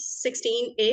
16A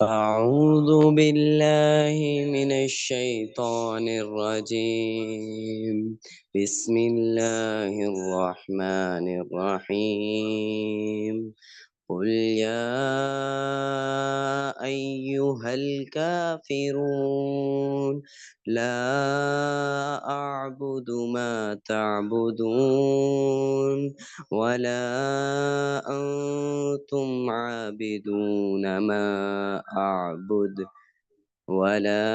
أعوذ بالله من الشيطان الرجيم بسم الله الرحمن الرحيم قل يا أيها الكافرون لا أعبد ما تعبدون ولا أنتم عابدون ما أعبد ولا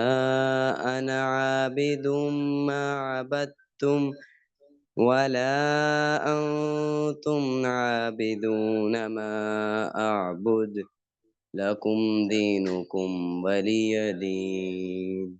أنا عابد ما عبدتم ولا أنتم عابدون ما أعبد لكم دينكم ولي دين.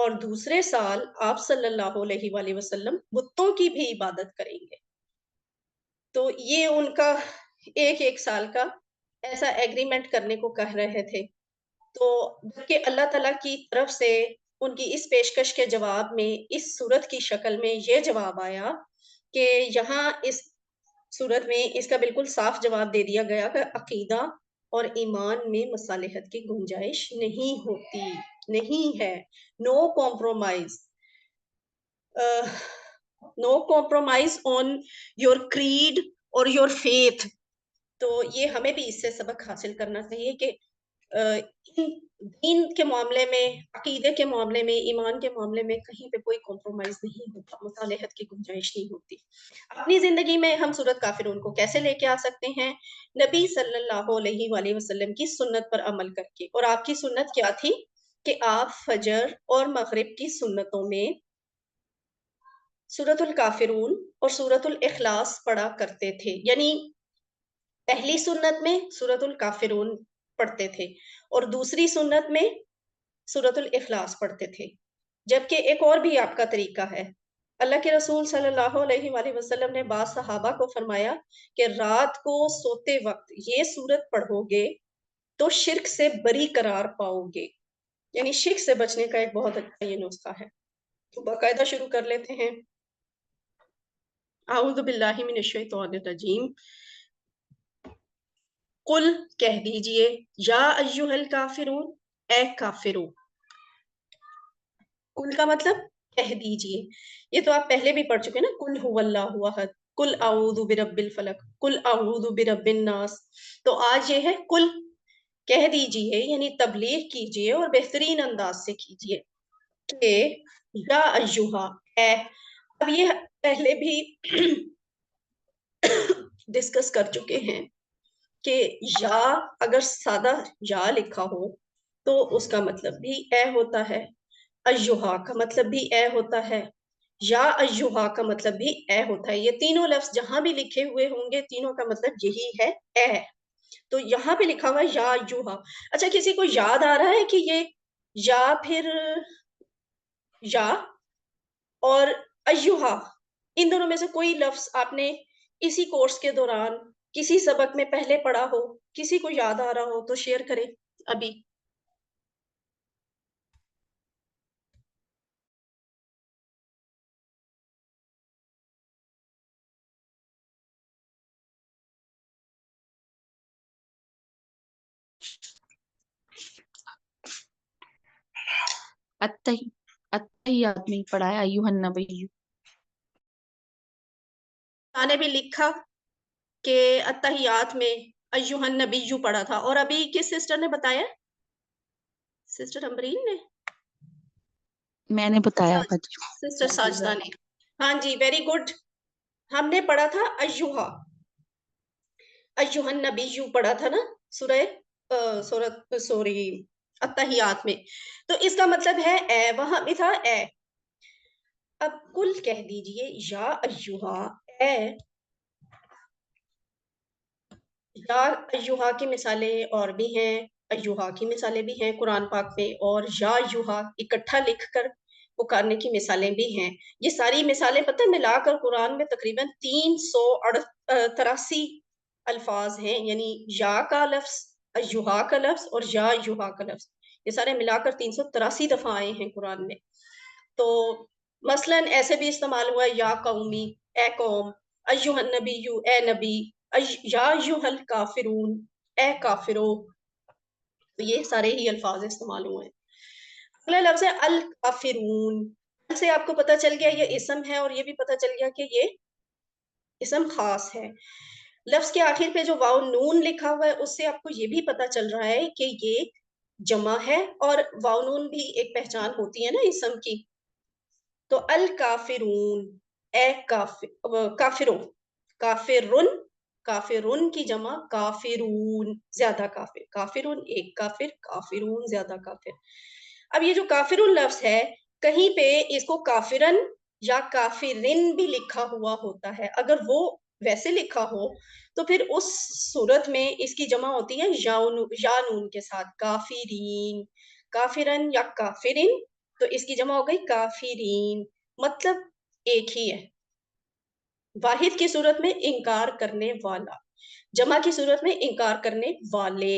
اور دوسرے سال آپ صلی اللہ علیہ وآلہ وسلم بتوں کی بھی عبادت کریں گے. تو یہ ان کا ایک سال کا ایسا ایگریمنٹ کرنے کو کہہ رہے تھے. تو جبکہ اللہ تعالیٰ کی طرف سے ان کی اس پیشکش کے جواب میں اس صورت کی شکل میں یہ جواب آیا کہ یہاں اس صورت میں اس کا بالکل صاف جواب دے دیا گیا کہ عقیدہ اور ایمان میں مصالحت کی گنجائش نہیں ہوتی، نہیں ہے. No compromise, no compromise on your creed اور یور فیتھ. تو یہ ہمیں بھی اس سے سبق حاصل کرنا چاہیے کہ دین کے معاملے میں، عقیدے کے معاملے میں، ایمان کے معاملے میں کہیں پہ کوئی کمپرومائز نہیں ہوتا، مصالحت کی گنجائش نہیں ہوتی. اپنی زندگی میں ہم سورۃ کافرون کو کیسے لے کے آ سکتے ہیں؟ نبی صلی اللہ علیہ وآلہ وسلم کی سنت پر عمل کر کے. اور آپ کی سنت کیا تھی؟ کہ آپ فجر اور مغرب کی سنتوں میں سورۃ الکافرون اور سورۃ الاخلاص پڑھا کرتے تھے. یعنی پہلی سنت میں سورۃ الکافرون پڑھتے تھے اور دوسری سنت میں سورۃ الاخلاص پڑھتے تھے. جبکہ ایک اور بھی آپ کا طریقہ ہے. اللہ کے رسول صلی اللہ علیہ وآلہ وسلم نے بعض صحابہ کو فرمایا کہ رات کو سوتے وقت یہ سورت پڑھو گے تو شرک سے بری قرار پاؤ گے. یعنی شرک سے بچنے کا ایک بہت اچھا یہ نسخہ ہے. تو باقاعدہ شروع کر لیتے ہیں. اعوذ باللہ من الشیطان الرجیم. قل کہہ دیجئے، یا ایھا الکافرون، اے کافرو. قل کا مطلب کہہ دیجئے. یہ تو آپ پہلے بھی پڑھ چکے نا، قل هو اللہ احد، قل اعوذ برب الفلق، قل اعوذ برب الناس. تو آج یہ ہے قل، کہہ دیجئے یعنی تبلیغ کیجئے اور بہترین انداز سے کیجئے کہ یا ایھا، اے. اب یہ پہلے بھی ڈسکس کر چکے ہیں کہ یا اگر سادہ یا لکھا ہو تو اس کا مطلب بھی اے ہوتا ہے، ایھا کا مطلب بھی اے ہوتا ہے، یا ایھا کا مطلب بھی اے ہوتا ہے. یہ تینوں لفظ جہاں بھی لکھے ہوئے ہوں گے تینوں کا مطلب یہی ہے، اے. تو یہاں پہ لکھا ہوا ہے یا ایھا. اچھا کسی کو یاد آ رہا ہے کہ یہ یا پھر یا اور ایھا ان دونوں میں سے کوئی لفظ آپ نے اسی کورس کے دوران کسی سبق میں پہلے پڑھا ہو، کسی کو یاد آ رہا ہو تو شیئر کریں ابھی. التحیات میں پڑھا ہے ایھا النبی. نے بھی لکھا کہ التحیات میں ایھا النبی پڑھا تھا. اور ابھی کس سسٹر نے بتایا؟ سسٹر امبرین نے، میں نے بتایا سسٹر ساجدہ نے. ہاں جی، ویری گڈ. ہم نے پڑھا تھا ایھا النبی پڑھا تھا نا سوری التحیات میں. تو اس کا مطلب ہے اے، وہاں بھی تھا اے. اب کل کہہ دیجئے یا ایھا، اے. یا ایھا کی مثالیں اور بھی ہیں، ایھا کی مثالیں بھی ہیں قرآن پاک میں، اور یا ایھا اکٹھا لکھ کر پکارنے کی مثالیں بھی ہیں. یہ ساری مثالیں پتہ ملا کر قرآن میں تقریباً 383 الفاظ ہیں. یعنی یا کا لفظ، ایھا کا لفظ اور یا ایھا کا لفظ، یہ سارے ملا کر 383 دفعہ آئے ہیں قرآن میں. تو مثلاً ایسے بھی استعمال ہوا ہے یا قومی، اے قوم، ایھا النبی، اے نبی، یا ایھا الکافرون، اے کافرو. تو یہ سارے ہی الفاظ استعمال ہوئے ہیں. اگلا لفظ ہے الکافرون. سے آپ کو پتہ چل گیا یہ اسم ہے، اور یہ بھی پتہ چل گیا کہ یہ اسم خاص ہے. لفظ کے آخر پہ جو واو نون لکھا ہوا ہے اس سے آپ کو یہ بھی پتہ چل رہا ہے کہ یہ جمع ہے، اور واو نون بھی ایک پہچان ہوتی ہے نا اسم کی. تو الکافرون، اے کافرو، کافرن، کافرن کی جمع کافرون، زیادہ کافر، کافرن ایک کافر، کافرون زیادہ کافر. اب یہ جو کافرن لفظ ہے کہیں پہ اس کو کافرن یا کافرن بھی لکھا ہوا ہوتا ہے. اگر وہ ویسے لکھا ہو تو پھر اس صورت میں اس کی جمع ہوتی ہے یا نون کے ساتھ، کافرین، کافرن یا کافرن. تو اس کی جمع ہو گئی کافرین، مطلب ایک ہی ہے، واحد کی صورت میں انکار کرنے والا، جمع کی صورت میں انکار کرنے والے۔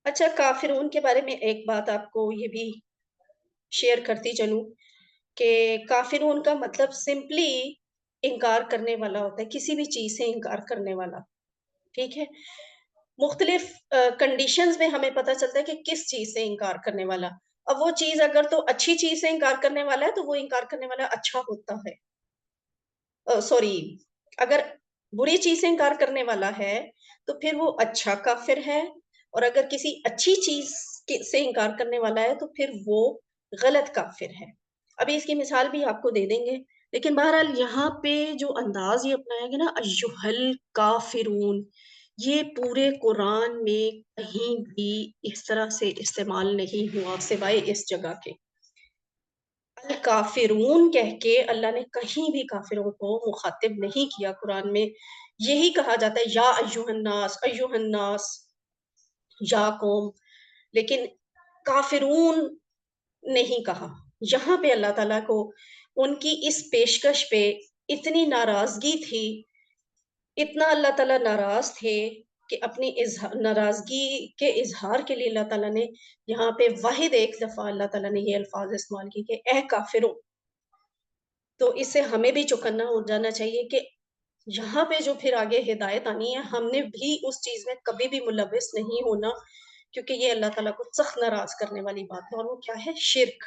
اچھا، کافرون کے بارے میں ایک بات آپ کو یہ بھی شیئر کرتی چلوں کہ کافرون کا مطلب سمپلی انکار کرنے والا ہوتا ہے، کسی بھی چیز سے انکار کرنے والا، ٹھیک ہے؟ مختلف کنڈیشنز میں ہمیں پتہ چلتا ہے کہ کس چیز سے انکار کرنے والا۔ اب وہ چیز اگر تو اچھی چیز سے انکار کرنے والا ہے تو وہ انکار کرنے والا اچھا ہوتا ہے، سوری، اگر بری چیز سے انکار کرنے والا ہے تو پھر وہ اچھا کافر ہے، اور اگر کسی اچھی چیز سے انکار کرنے والا ہے تو پھر وہ غلط کافر ہے۔ ابھی اس کی مثال بھی آپ کو دے دیں گے، لیکن بہرحال یہاں پہ جو انداز یہ اپنایا گیا نا ایہل کافرون، یہ پورے قرآن میں کہیں بھی اس طرح سے استعمال نہیں ہوا سوائے اس جگہ کے۔ الکافرون کہہ کے اللہ نے کہیں بھی کافروں کو مخاطب نہیں کیا قرآن میں، یہی کہا جاتا ہے یا ایہا الناس، ایہا الناس، یا قوم، لیکن کافرون نہیں کہا۔ یہاں پہ اللہ تعالیٰ کو ان کی اس پیشکش پہ اتنی ناراضگی تھی، اتنا اللہ تعالیٰ ناراض تھے کہ اپنی ناراضگی کے اظہار کے لیے اللہ تعالیٰ نے یہاں پہ واحد ایک دفعہ اللہ تعالیٰ نے یہ الفاظ استعمال کی کہ اے کافروں۔ تو اس سے ہمیں بھی چوکنا ہو جانا چاہیے کہ یہاں پہ جو پھر آگے ہدایت آنی ہے، ہم نے بھی اس چیز میں کبھی بھی ملوث نہیں ہونا، کیونکہ یہ اللہ تعالیٰ کو سخت ناراض کرنے والی بات ہے، اور وہ کیا ہے؟ شرک۔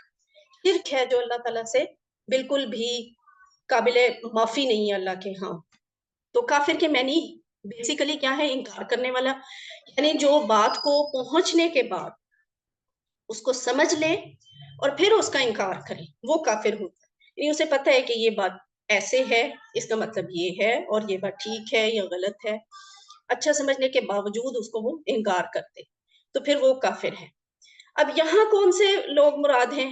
شرک ہے جو اللہ تعالیٰ سے بالکل بھی قابل معافی نہیں ہے اللہ کے ہاں۔ تو کافر کے معنی بیسیکلی کیا ہے؟ انکار کرنے والا، یعنی جو بات کو پہنچنے کے بعد اس کو سمجھ لے اور پھر اس کا انکار کرے، وہ کافر ہوتا ہے۔ یعنی اسے پتہ ہے کہ یہ بات ایسے ہے، اس کا مطلب یہ ہے، اور یہ بات ٹھیک ہے یا غلط ہے، اچھا سمجھنے کے باوجود اس کو وہ انکار کرتے، تو پھر وہ کافر ہے۔ اب یہاں کون سے لوگ مراد ہیں؟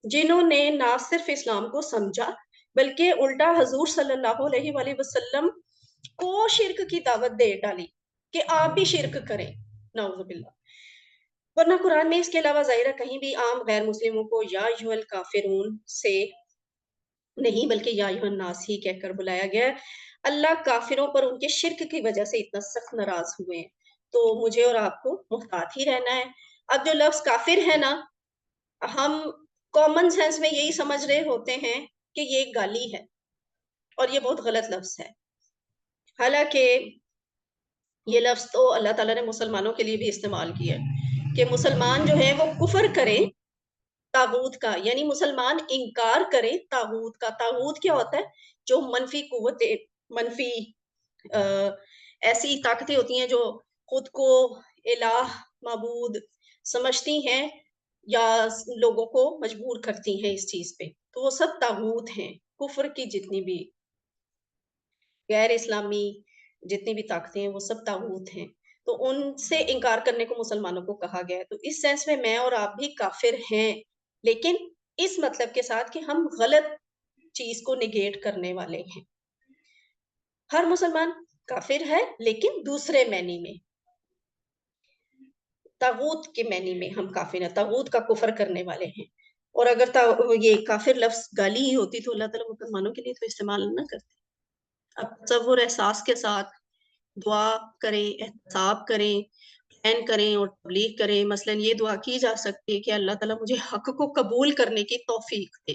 جنہوں نے نہ صرف اسلام کو سمجھا بلکہ الٹا حضور صلی اللہ علیہ وآلہ وسلم کو شرک کی دعوت دے ڈالی کہ آپ بھی شرک کریں، نعوذ باللہ۔ ورنہ قرآن میں اس کے علاوہ ظاہرہ کہیں بھی عام غیر مسلموں کو یا ایھا الکافرون سے نہیں بلکہ یا ایھا الناس ہی کہہ کر بلایا گیا ہے۔ اللہ کافروں پر ان کے شرک کی وجہ سے اتنا سخت ناراض ہوئے ہیں، تو مجھے اور آپ کو محتاط ہی رہنا ہے۔ اب جو لفظ کافر ہے نا، ہم کامن سینس میں یہی سمجھ رہے ہوتے ہیں کہ یہ ایک گالی ہے، اور یہ بہت غلط لفظ ہے۔ حالانکہ یہ لفظ تو اللہ تعالیٰ نے مسلمانوں کے لیے بھی استعمال کیا ہے کہ مسلمان جو ہے وہ کفر کریں طاغوت کا، یعنی مسلمان انکار کریں طاغوت کا۔ طاغوت کیا ہوتا ہے؟ جو منفی قوتیں، منفی ایسی طاقتیں ہوتی ہیں جو خود کو الہ، معبود سمجھتی ہیں یا لوگوں کو مجبور کرتی ہیں اس چیز پہ، تو وہ سب طاغوت ہیں۔ کفر کی جتنی بھی غیر اسلامی جتنی بھی طاقتیں ہیں وہ سب طاغوت ہیں، تو ان سے انکار کرنے کو مسلمانوں کو کہا گیا ہے۔ تو اس سینس میں میں اور آپ بھی کافر ہیں، لیکن اس مطلب کے ساتھ کہ ہم غلط چیز کو نگیٹ کرنے والے ہیں۔ ہر مسلمان کافر ہے لیکن دوسرے معنی میں، طاغوت کے معنی میں ہم کافر ہیں، طاغوت کا کفر کرنے والے ہیں۔ اور اگر یہ کافر لفظ گالی ہی ہوتی تو اللہ تعالیٰ مسلمانوں کے لیے تو استعمال نہ کرتے۔ اب تصور احساس کے ساتھ دعا کریں، احتساب کریں، پلان کریں اور تبلیغ کریں۔ مثلا یہ دعا کی جا سکتی ہے کہ اللہ تعالیٰ مجھے حق کو قبول کرنے کی توفیق دے۔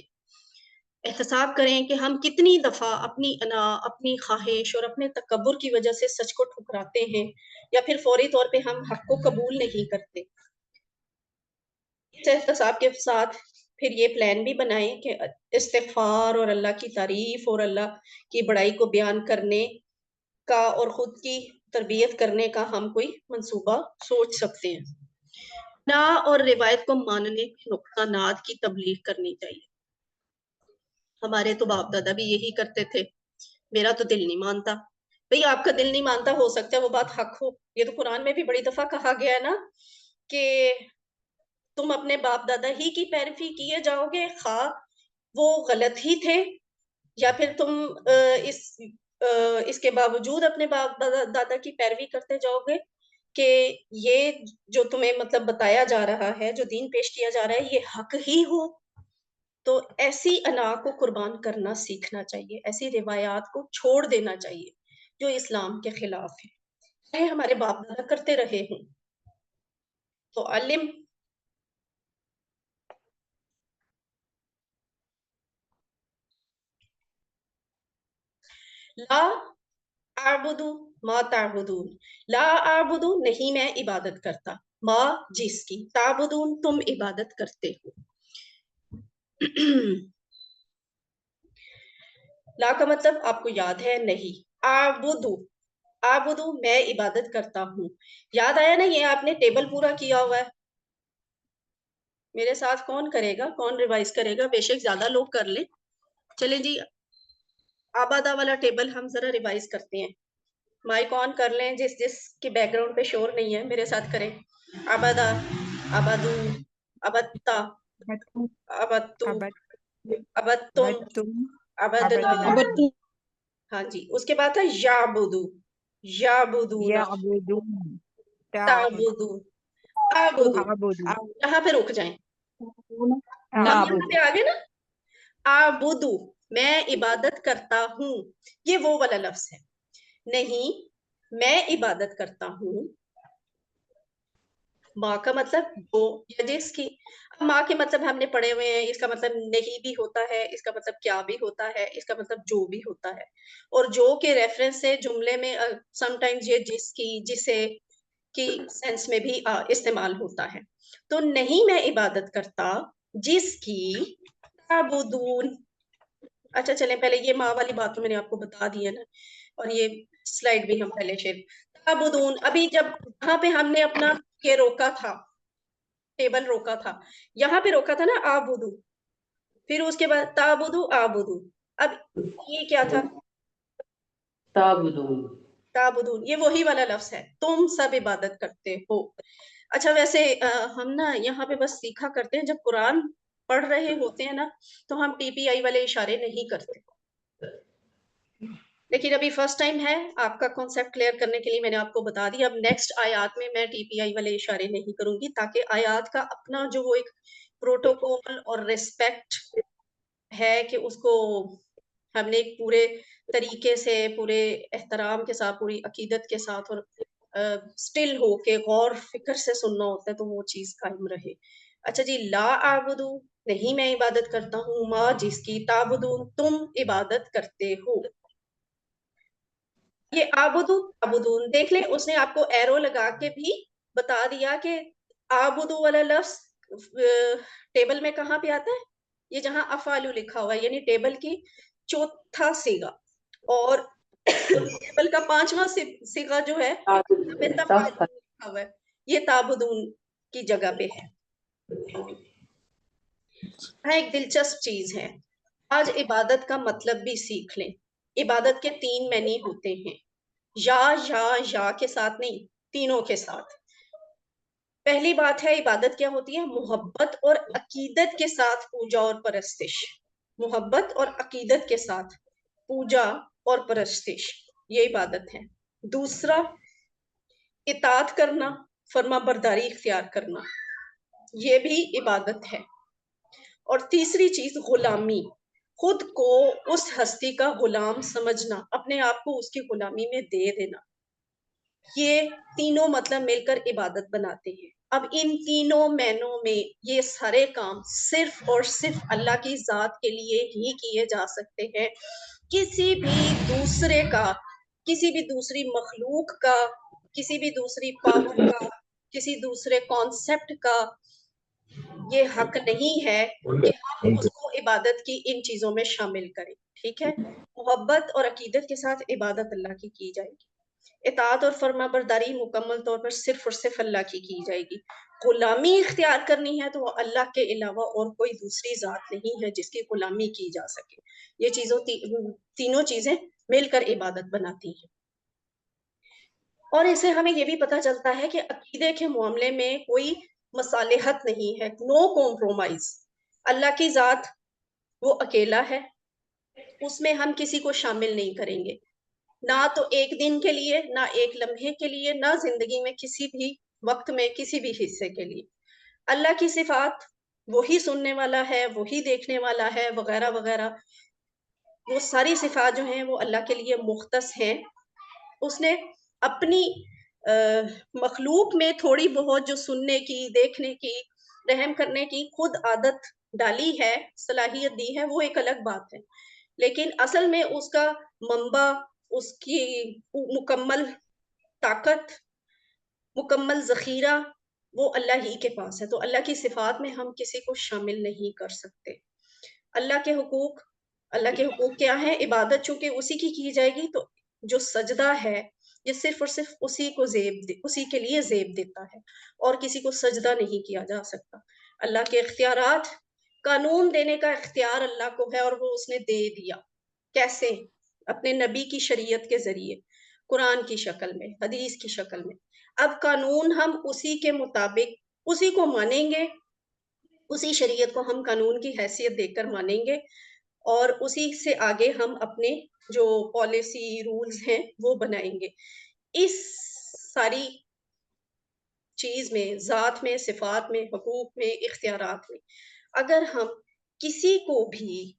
احتساب کریں کہ ہم کتنی دفعہ اپنی انا، اپنی خواہش اور اپنے تکبر کی وجہ سے سچ کو ٹھکراتے ہیں، یا پھر فوری طور پہ ہم حق کو قبول نہیں کرتے۔ اس احتساب کے ساتھ پھر یہ پلان بھی بنائیں کہ استغفار اور اللہ کی تعریف اور اللہ کی بڑائی کو بیان کرنے کا اور خود کی تربیت کرنے کا ہم کوئی منصوبہ سوچ سکتے ہیں۔ نا اور روایت کو ماننے کے نقصانات کی تبلیغ کرنی چاہیے۔ ہمارے تو باپ دادا بھی یہی کرتے تھے، میرا تو دل نہیں مانتا۔ بھئی آپ کا دل نہیں مانتا، ہو سکتا ہے وہ بات حق ہو، یہ تو قرآن میں بھی بڑی دفعہ کہا گیا ہے نا کہ تم اپنے باپ دادا ہی کی پیروی کیے جاؤ گے، خواہ وہ غلط ہی تھے، یا پھر تم اس کے باوجود اپنے باپ دادا کی پیروی کرتے جاؤ گے، کہ یہ جو تمہیں مطلب بتایا جا رہا ہے، جو دین پیش کیا جا رہا ہے، یہ حق ہی ہو، تو ایسی انا کو قربان کرنا سیکھنا چاہیے، ایسی روایات کو چھوڑ دینا چاہیے جو اسلام کے خلاف ہے، چاہے ہمارے باپ دادا کرتے رہے ہوں۔ تو علم لا اعبدو ما تعبدون، لا اعبدو نہیں میں عبادت کرتا، ما جس کی، تعبدون تم عبادت کرتے ہو۔ لا کا مطلب آپ کو یاد ہے نہیں، اعبدو، اعبدو میں عبادت کرتا ہوں، یاد آیا نا؟ یہ آپ نے ٹیبل پورا کیا ہوا ہے، میرے ساتھ کون کرے گا، کون ریوائز کرے گا؟ بے شک زیادہ لوگ کر لیں، چلیں جی آبادا والا ٹیبل ہم ذرا ریوائز کرتے ہیں، مائک آن کر لیں، جس جس کے بیک گراؤنڈ پہ شور نہیں ہے میرے ساتھ کریں، آبادا، آبادو، ابتا، ابتم ابتو، ابت ابتم، ابتم ابدنا، ابدنا ہاں جی، اس کے بعد ہے یعبدو، یعبدونا، یعبدون تعبدو، تعبدو، تعبدو یہاں پہ رک جائیں، ہم یہاں نعبد پہ آگے نا، آبدو میں عبادت کرتا ہوں، یہ وہ والا لفظ ہے، نہیں میں عبادت کرتا ہوں، ماں کا مطلب وہ یا جس کی، اب ماں کے مطلب ہم نے پڑھے ہوئے ہیں، اس کا مطلب نہیں بھی ہوتا ہے، اس کا مطلب کیا بھی ہوتا ہے، اس کا مطلب جو بھی ہوتا ہے، اور جو کے ریفرنس سے جملے میں سم ٹائمز یہ جس کی، جسے کی سینس میں بھی استعمال ہوتا ہے، تو نہیں میں عبادت کرتا جس کی تعبدون، اچھا چلیں پہلے یہ ماں والی بات تو میں نے آپ کو بتا دی ہے نا، اور یہ سلائیڈ بھی ہم پہلے شیئر، تعبدون، ابھی جب یہاں پہ ہم نے اپنا یہ روکا تھا، ٹیبل روکا تھا، یہاں پہ روکا تھا نا آبدو، پھر اس کے بعد تعبدو آبدو، اب یہ کیا تھا؟ تعبدون، تعبدون، یہ وہی والا لفظ ہے، تم سب عبادت کرتے ہو۔ اچھا ویسے ہم نا یہاں پہ بس سیکھا کرتے ہیں، جب قرآن پڑھ رہے ہوتے ہیں نا تو ہم ٹی پی آئی والے اشارے نہیں کرتے، لیکن ابھی فرسٹ ٹائم ہے، آپ کا کانسیپٹ کلیئر کرنے کے لیے میں نے آپ کو بتا دیا، اب نیکسٹ آیات میں میں ٹی پی آئی والے اشارے نہیں کروں گی، تاکہ آیات کا اپنا جو وہ ایک پروٹوکول اور ریسپیکٹ ہے کہ اس کو ہم نے ایک پورے طریقے سے، پورے احترام کے ساتھ، پوری عقیدت کے ساتھ، اور سٹل ہو کے غور فکر سے سننا ہوتا ہے، تو وہ چیز قائم رہے۔ اچھا جی، لا اعبدو نہیں میں عبادت کرتا ہوں، ما جس کی، تعبدون تم عبادت کرتے ہو، یہ آبدو تعبدون دیکھ لیں، اس نے آپ کو ایرو لگا کے بھی بتا دیا کہ آبدو والا لفظ ٹیبل میں کہاں پہ آتا ہے، یہ جہاں افعالو لکھا ہوا ہے، یعنی ٹیبل کی چوتھا صیغہ، اور ٹیبل کا 5واں صیغہ جو ہے یہاں پہ تفعلون لکھا ہوا ہے، یہ تعبدون کی جگہ پہ ہے۔ ہاں ایک دلچسپ چیز ہے، آج عبادت کا مطلب بھی سیکھ لیں، عبادت کے 3 معنی ہوتے ہیں، یا کے ساتھ نہیں، تینوں کے ساتھ۔ پہلی بات ہے عبادت کیا ہوتی ہے، محبت اور عقیدت کے ساتھ پوجا اور پرستش، محبت اور عقیدت کے ساتھ پوجا اور پرستش، یہ عبادت ہے۔ دوسرا اطاعت کرنا، فرما برداری اختیار کرنا، یہ بھی عبادت ہے۔ اور تیسری چیز غلامی، خود کو اس ہستی کا غلام سمجھنا، اپنے آپ کو اس کی غلامی میں دے دینا، یہ تینوں مطلب مل کر عبادت بناتے ہیں۔ اب ان تینوں معنوں میں یہ سارے کام صرف اور صرف اللہ کی ذات کے لیے ہی کیے جا سکتے ہیں، کسی بھی دوسرے کا، کسی بھی دوسری مخلوق کا، کسی بھی دوسری پاور کا، کسی دوسرے کانسیپٹ کا یہ حق نہیں ہے کہ ہم اس کو عبادت کی ان چیزوں میں شامل کریں، ٹھیک ہے؟ محبت اور عقیدت کے ساتھ عبادت اللہ کی جائے گی، اطاعت اور فرما برداری مکمل طور پر صرف اور صرف اللہ کی جائے گی، غلامی اختیار کرنی ہے تو وہ اللہ کے علاوہ اور کوئی دوسری ذات نہیں ہے جس کی غلامی کی جا سکے، یہ تینوں چیزیں مل کر عبادت بناتی ہیں۔ اور اس سے ہمیں یہ بھی پتہ چلتا ہے کہ عقیدے کے معاملے میں کوئی مصالحت نہیں ہے، نو کمپرومائز، اللہ کی ذات وہ اکیلا ہے، اس میں ہم کسی کو شامل نہیں کریں گے، نہ تو ایک دن کے لیے، نہ ایک لمحے کے لیے، نہ زندگی میں کسی بھی وقت میں کسی بھی حصے کے لیے۔ اللہ کی صفات، وہی سننے والا ہے، وہی دیکھنے والا ہے، وغیرہ وغیرہ، وہ ساری صفات جو ہیں وہ اللہ کے لیے مختص ہیں۔ اس نے اپنی مخلوق میں تھوڑی بہت جو سننے کی، دیکھنے کی، رحم کرنے کی خود عادت ڈالی ہے، صلاحیت دی ہے، وہ ایک الگ بات ہے، لیکن اصل میں اس کا منبع، اس کی مکمل طاقت، مکمل ذخیرہ وہ اللہ ہی کے پاس ہے۔ تو اللہ کی صفات میں ہم کسی کو شامل نہیں کر سکتے۔ اللہ کے حقوق، اللہ کے حقوق کیا ہے؟ عبادت چونکہ اسی کی جائے گی، تو جو سجدہ ہے یہ صرف اور صرف اسی کے لیے زیب دیتا ہے، اور کسی کو سجدہ نہیں کیا جا سکتا۔ اللہ کے اختیارات، قانون دینے کا اختیار اللہ کو ہے، اور وہ اس نے دے دیا۔ کیسے؟ اپنے نبی کی شریعت کے ذریعے، قرآن کی شکل میں، حدیث کی شکل میں۔ اب قانون ہم اسی کے مطابق اسی کو مانیں گے، اسی شریعت کو ہم قانون کی حیثیت دے کر مانیں گے، اور اسی سے آگے ہم اپنے جو پالیسی رولز ہیں وہ بنائیں گے۔ اس ساری چیز میں، ذات میں، صفات میں، حقوق میں، اختیارات میں، اگر ہم کسی کو بھی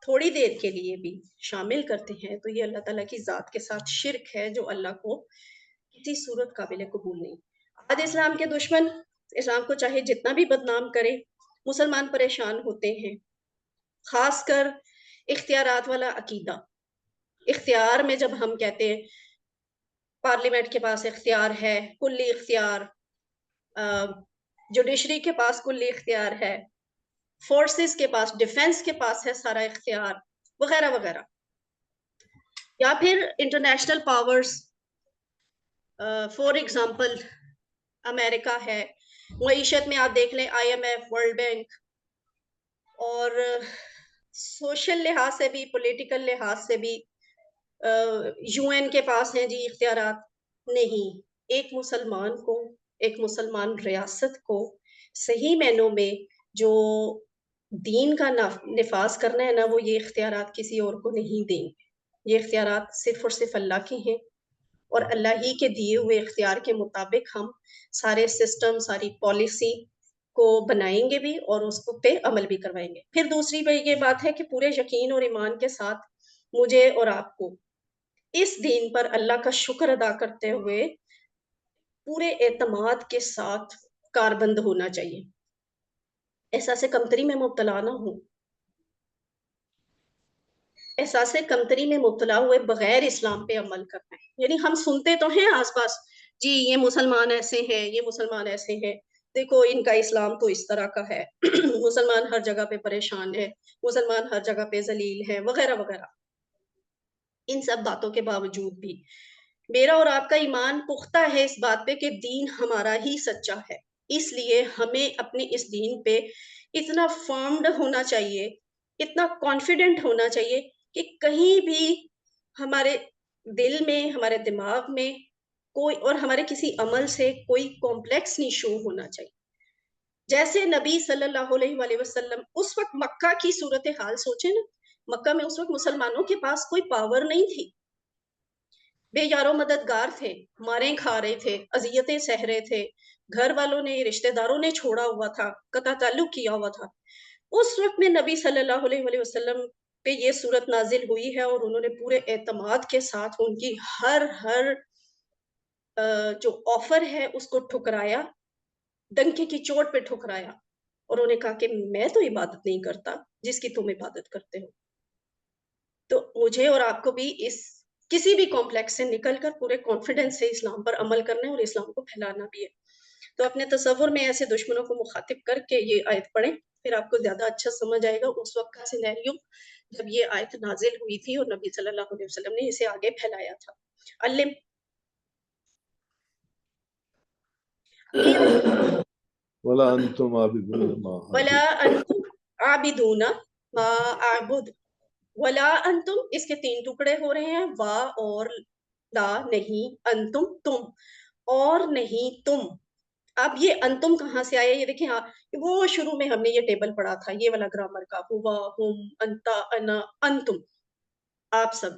تھوڑی دیر کے لیے بھی شامل کرتے ہیں تو یہ اللہ تعالیٰ کی ذات کے ساتھ شرک ہے، جو اللہ کو کسی صورت قابل قبول نہیں۔ آج اسلام کے دشمن اسلام کو چاہے جتنا بھی بدنام کرے، مسلمان پریشان ہوتے ہیں، خاص کر اختیارات والا عقیدہ۔ اختیار میں جب ہم کہتے ہیں پارلیمنٹ کے پاس اختیار ہے، کلی اختیار، جوڈیشری کے پاس کلی اختیار ہے، فورسز کے پاس، ڈیفنس کے پاس ہے سارا اختیار، وغیرہ وغیرہ، یا پھر انٹرنیشنل پاورز، فور ایگزامپل امریکہ ہے، معیشت میں آپ دیکھ لیں IMF، ورلڈ بینک، اور سوشل لحاظ سے بھی، پولیٹیکل لحاظ سے بھی UN کے پاس ہیں جی اختیارات۔ نہیں، ایک مسلمان کو، ایک مسلمان ریاست کو صحیح معنوں میں جو دین کا نفاذ کرنا ہے نا، وہ یہ اختیارات کسی اور کو نہیں دیں گے۔ یہ اختیارات صرف اور صرف اللہ کے ہیں، اور اللہ ہی کے دیے ہوئے اختیار کے مطابق ہم سارے سسٹم، ساری پالیسی کو بنائیں گے بھی، اور اس کو پہ عمل بھی کروائیں گے۔ پھر دوسری یہ بات ہے کہ پورے یقین اور ایمان کے ساتھ مجھے اور آپ کو اس دین پر اللہ کا شکر ادا کرتے ہوئے پورے اعتماد کے ساتھ کاربند ہونا چاہیے، احساس کمتری میں مبتلا نہ ہوں، احساس کمتری میں مبتلا ہوئے بغیر اسلام پہ عمل کرنا ہے۔ یعنی ہم سنتے تو ہیں آس پاس، جی یہ مسلمان ایسے ہیں، یہ مسلمان ایسے ہیں، دیکھو ان کا اسلام تو اس طرح کا ہے، مسلمان ہر جگہ پہ پریشان ہے، مسلمان ہر جگہ پہ ذلیل ہے، وغیرہ وغیرہ۔ ان سب باتوں کے باوجود بھی میرا اور آپ کا ایمان پختہ ہے اس بات پہ کہ دین ہمارا ہی سچا ہے، اس لیے ہمیں اپنے اس دین پہ اتنا فارمڈ ہونا چاہیے، اتنا کانفیڈنٹ ہونا چاہیے کہ کہیں بھی ہمارے دل میں، ہمارے دماغ میں کوئی، اور ہمارے کسی عمل سے کوئی کمپلیکس نہیں شو ہونا چاہیے۔ جیسے نبی صلی اللہ علیہ وآلہ وسلم اس وقت مکہ کی صورتحال سوچیں نا، مکہ میں اس وقت مسلمانوں کے پاس کوئی پاور نہیں تھی، بے یارو مددگار تھے، ماریں کھا رہے تھے، اذیتیں سہ رہے تھے، گھر والوں نے، رشتہ داروں نے چھوڑا ہوا تھا، قطع تعلق کیا ہوا تھا۔ اس وقت میں نبی صلی اللہ علیہ وآلہ وسلم پہ یہ صورت نازل ہوئی ہے، اور انہوں نے پورے اعتماد کے ساتھ ان کی ہر جو آفر ہے اس کو ٹھکرایا، ڈنکے کی چوٹ پہ ٹھکرایا، اور انہوں نے کہا کہ میں تو عبادت نہیں کرتا جس کی تم عبادت کرتے ہو۔ تو مجھے اور آپ کو بھی اس کسی بھی کمپلیکس سے نکل کر پورے کانفیڈنس سے اسلام پر عمل کرنا ہے، اور اسلام کو پھیلانا بھی ہے۔ تو اپنے تصور میں ایسے دشمنوں کو مخاطب کر کے یہ آیت پڑھیں، پھر آپ کو زیادہ اچھا سمجھ آئے گا اس وقت کا سینیریو جب یہ آیت نازل ہوئی تھی اور نبی صلی اللہ علیہ وسلم نے اسے آگے پھیلایا تھا۔ علم ولا انتم عابدون ما ولا انتم عابدون ما اعبد، ولا انتم اس کے 3 ٹکڑے ہو رہے ہیں، وا اور لا، نہیں، انتم تم، اور نہیں تم۔ اب یہ انتم کہاں سے آیا؟ یہ دیکھیں، وہ شروع میں ہم نے یہ ٹیبل پڑھا تھا، یہ والا گرامر کا، ہوا، ہم، انتا، انا، انتم، آپ سب۔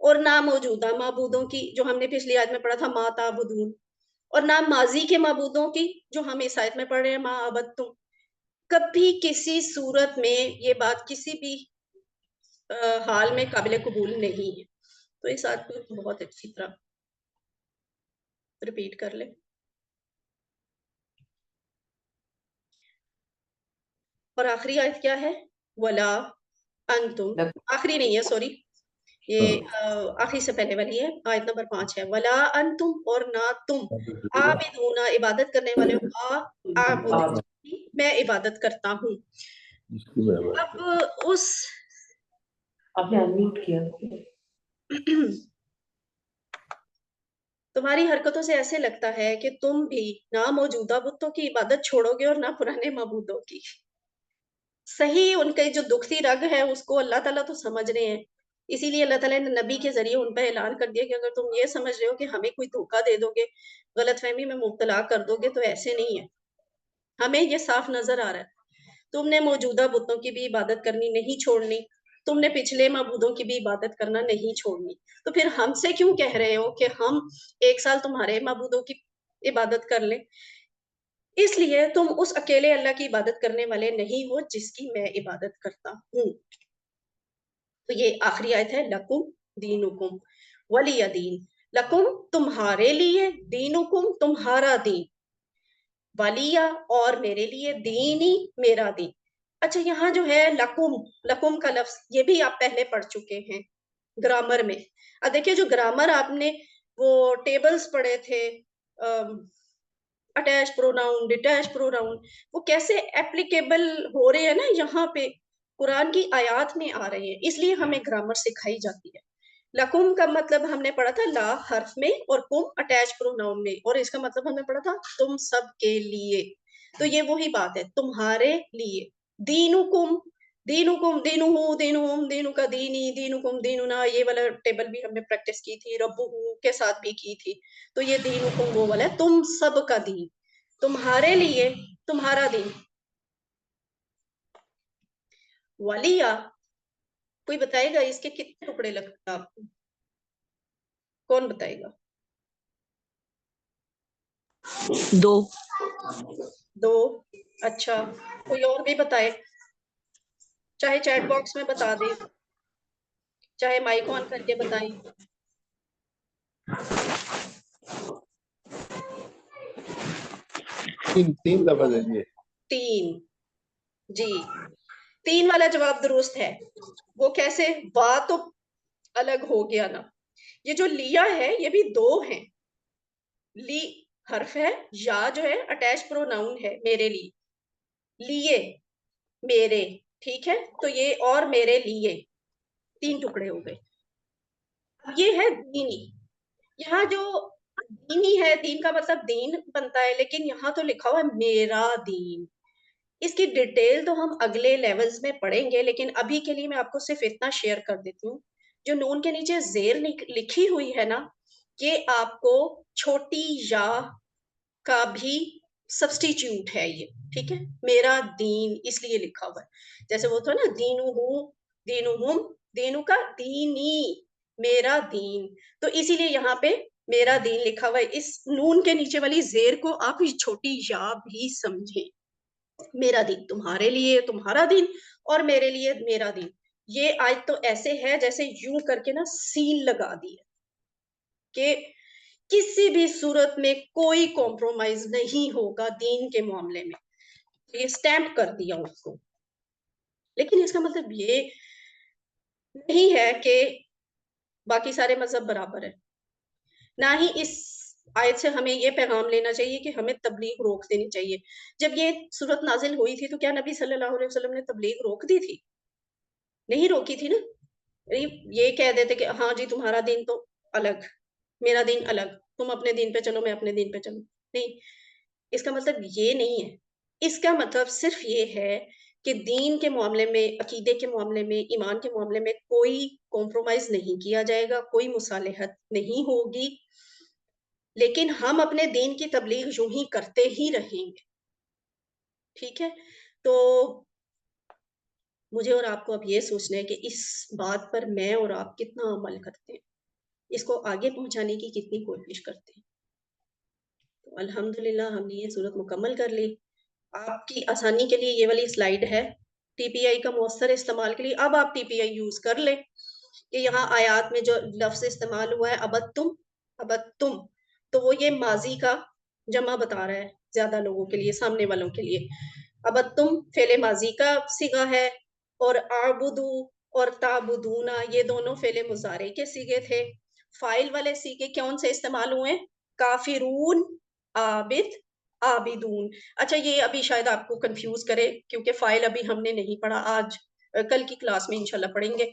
اور نہ موجودہ معبودوں کی جو ہم نے پچھلی آیت میں پڑھا تھا ما تعبدون، اور نہ ماضی کے معبودوں کی جو ہم اس آیت میں پڑھ رہے ہیں ما عبدتم. کبھی کسی صورت میں یہ بات کسی بھی حال میں قابل قبول نہیں ہے. تو اس آیت کو بہت اچھی طرح ریپیٹ کر لیں. اور آخری آیت کیا ہے؟ ولا انتم، آخری نہیں ہے سوری، یہ آخری سے پہلے والی ہے، آیت نمبر 5 ہے. ولا انتم، اور نہ تم، عابدون، عبادت کرنے والے ہو، اعبد، میں عبادت کرتا ہوں. اس کی میں بات اب اس آپ نے انمیوٹ کیا. تمہاری حرکتوں سے ایسے لگتا ہے کہ تم بھی نہ موجودہ بتوں کی عبادت چھوڑو گے اور نہ پرانے معبودوں کی. صحیح ان کے جو دکھتی رگ ہے اس کو اللہ تعالیٰ تو سمجھ رہے ہیں، اسی لیے اللہ تعالیٰ نے نبی کے ذریعے ان پہ اعلان کر دیا کہ اگر تم یہ سمجھ رہے ہو کہ ہمیں کوئی دھوکہ دے دو گے، غلط فہمی میں مبتلا کر دو گے، تو ایسے نہیں ہے. ہمیں یہ صاف نظر آ رہا ہے. تم نے موجودہ بتوں کی بھی عبادت کرنی نہیں چھوڑنی، تم نے پچھلے معبودوں کی بھی عبادت کرنا نہیں چھوڑنی. تو پھر ہم سے کیوں کہہ رہے ہو کہ ہم ایک سال تمہارے معبودوں کی عبادت کر لیں؟ اس لیے تم اس اکیلے اللہ کی عبادت کرنے والے نہیں ہو جس کی میں عبادت کرتا ہوں. تو یہ آخری آیت ہے لکم دینکم ولی دین. لکم تمہارے لیے، دینکم تمہارا دین، ولیہ اور میرے لیے، دینی میرا دین. اچھا یہاں جو ہے لکم، لکم کا لفظ یہ بھی آپ پہلے پڑھ چکے ہیں گرامر میں. اب دیکھیے جو گرامر آپ نے وہ ٹیبلز پڑھے تھے، اٹیچ پروناؤن، ڈیٹیچ پروناؤن، وہ کیسے ایپلیکیبل ہو رہے ہیں نا یہاں پہ قرآن کی آیات میں آ رہے ہیں، اس لیے ہمیں گرامر سکھائی جاتی ہے. لکم کا مطلب ہم نے پڑھا تھا لا حرف میں اور کم اٹیچ پروناؤن میں، اور اس کا مطلب ہم نے پڑھا تھا تم سب کے لیے. تو یہ وہی بات ہے، تمہارے لیے. دینکم، دینکم، دینہو، دینہم، دینو کا دینی، دینکم، دیننا، یہ والا ٹیبل بھی ہم نے پریکٹس کی تھی، ربہو کے ساتھ بھی کی تھی. تو یہ دینکم وہ والا ہے، تم سب کا دین، تمہارے لیے تمہارا دین. ولیہ، کوئی بتائے گا اس کے کتنے ٹکڑے لگتے ہیں آپ کو؟ کون بتائے گا؟ 2. 2. اچھا کوئی اور بھی بتائے، چاہے چیٹ باکس میں بتا دیں، چاہے مائک آن کر کے بتائیں. تین دفعہ دیجیے. 3. جی 3 والا جواب درست ہے. وہ کیسے؟ وا تو الگ ہو گیا نا، یہ جو لیا ہے یہ بھی 2 ہیں. لی حرف ہے، یا جو ہے اٹیچ پروناؤن ہے میرے لیے، لیے میرے، ٹھیک ہے. تو یہ اور میرے لیے 3 ٹکڑے ہو گئے. یہ ہے دینی. یہاں جو دینی ہے، دین کا مطلب دین بنتا ہے، لیکن یہاں تو لکھا ہوا ہے میرا دین. اس کی ڈیٹیل تو ہم اگلے لیولز میں پڑھیں گے، لیکن ابھی کے لیے میں آپ کو صرف اتنا شیئر کر دیتی ہوں. جو نون کے نیچے زیر لکھی ہوئی ہے نا، یہ آپ کو چھوٹی یا کا بھی سبسٹیچیوٹ ہے یہ، ٹھیک ہے. میرا دین اس لیے لکھا ہوا ہے، جیسے وہ تھا نا دینو ہوں، دینو ہم، دینو کا دینی، میرا دین. تو اسی لیے یہاں پہ میرا دین لکھا ہوا ہے. اس نون کے نیچے والی زیر کو آپ چھوٹی یا بھی سمجھیں. میرا دین، تمہارے لیے تمہارا دین اور میرے لیے میرا دین. یہ آج تو ایسے ہے جیسے یوں کر کے نا سیل لگا دی ہے کہ کسی بھی صورت میں کوئی کمپرومائز نہیں ہوگا دین کے معاملے میں. یہ سٹیمپ کر دیا اس کو. لیکن اس کا مطلب یہ نہیں ہے کہ باقی سارے مذہب برابر ہے. نہ ہی اس آیت سے ہمیں یہ پیغام لینا چاہیے کہ ہمیں تبلیغ روک دینی چاہیے. جب یہ صورت نازل ہوئی تھی تو کیا نبی صلی اللہ علیہ وسلم نے تبلیغ روک دی تھی؟ نہیں روکی تھی نا. یہ کہہ دیتے کہ ہاں جی تمہارا دین تو الگ، میرا دین الگ، تم اپنے دین پہ چلو میں اپنے دین پہ چلوں. نہیں، اس کا مطلب یہ نہیں ہے. اس کا مطلب صرف یہ ہے کہ دین کے معاملے میں، عقیدے کے معاملے میں، ایمان کے معاملے میں کوئی کمپرومائز نہیں کیا جائے گا، کوئی مصالحت نہیں ہوگی. لیکن ہم اپنے دین کی تبلیغ یوں ہی کرتے ہی رہیں گے، ٹھیک ہے. تو مجھے اور آپ کو اب یہ سوچنا ہے کہ اس بات پر میں اور آپ کتنا عمل کرتے ہیں، اس کو آگے پہنچانے کی کتنی کوشش کرتے ہیں۔ تو الحمدللہ ہم نے یہ صورت مکمل کر لی۔ آپ کی آسانی کے لیے یہ والی سلائیڈ ہے ٹی پی آئی کا مؤثر استعمال کے لیے۔ اب آپ ٹی پی آئی یوز کر لیں کہ یہاں آیات میں جو لفظ استعمال ہوا ہے ابتم، تو وہ یہ ماضی کا جمع بتا رہا ہے زیادہ لوگوں کے لیے، سامنے والوں کے لیے۔ ابتم فعل ماضی کا صیغہ ہے، اور اعبدو اور تعبدونا یہ دونوں فعل مضارع کے صیغے تھے۔ فاعل والے صیغے کون سے استعمال ہوئے؟ کافرون، عابد، عابدون۔ اچھا یہ ابھی شاید آپ کو کنفیوز کرے کیونکہ فاعل ابھی ہم نے نہیں پڑھا، آج کل کی کلاس میں انشاءاللہ پڑھیں گے۔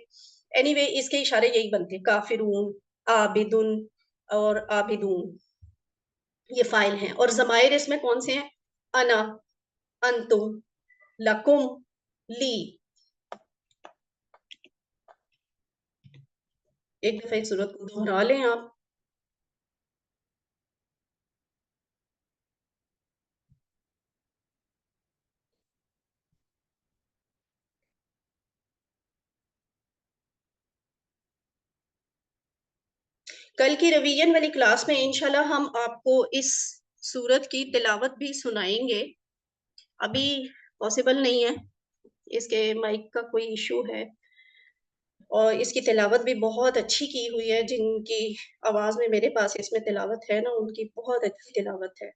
اینی وے اس کے اشارے یہی بنتے ہیں، کافرون، عابدن اور عابدون یہ فاعل ہیں۔ اور ضمائر اس میں کون سے ہیں؟ انا، انتم، لکم، لی۔ ایک دفعہ اس صورت کو دہرا لیں آپ۔ کل کی ریویژن والی کلاس میں انشاءاللہ ہم آپ کو اس سورت کی تلاوت بھی سنائیں گے۔ ابھی پاسبل نہیں ہے، اس کے مائک کا کوئی ایشو ہے، اور اس کی تلاوت بھی بہت اچھی کی ہوئی ہے۔ جن کی آواز میں میرے پاس اس میں تلاوت ہے نا، ان کی بہت اچھی تلاوت ہے۔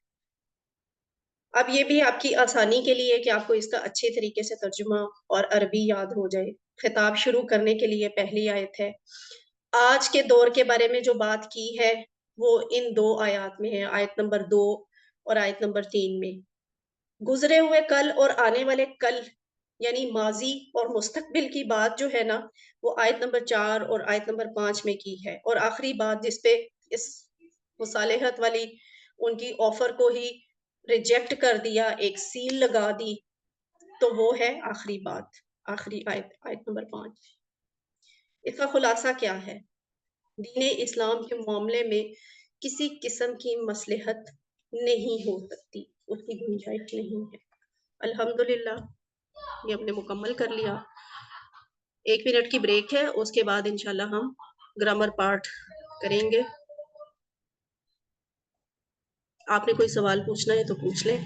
اب یہ بھی آپ کی آسانی کے لیے کہ آپ کو اس کا اچھے طریقے سے ترجمہ اور عربی یاد ہو جائے۔ خطاب شروع کرنے کے لیے پہلی آیت ہے۔ آج کے دور کے بارے میں جو بات کی ہے وہ ان دو آیات میں ہے، آیت نمبر 2 اور آیت نمبر 3 میں۔ گزرے ہوئے کل اور آنے والے کل یعنی ماضی اور مستقبل کی بات جو ہے نا، وہ آیت نمبر 4 اور آیت نمبر 5 میں کی ہے۔ اور آخری بات جس پہ اس مصالحت والی ان کی آفر کو ہی ریجیکٹ کر دیا، ایک سیل لگا دی، تو وہ ہے آخری بات، آخری آیت نمبر 5۔ اس کا خلاصہ کیا ہے؟ دین اسلام کے معاملے میں کسی قسم کی مصلحت نہیں ہو سکتی، اس کی گنجائش نہیں ہے۔ الحمدللہ یہ ہم نے مکمل کر لیا۔ 1 منٹ کی بریک ہے، اس کے بعد انشاءاللہ ہم گرامر پارٹ کریں گے۔ آپ نے کوئی سوال پوچھنا ہے تو پوچھ لیں۔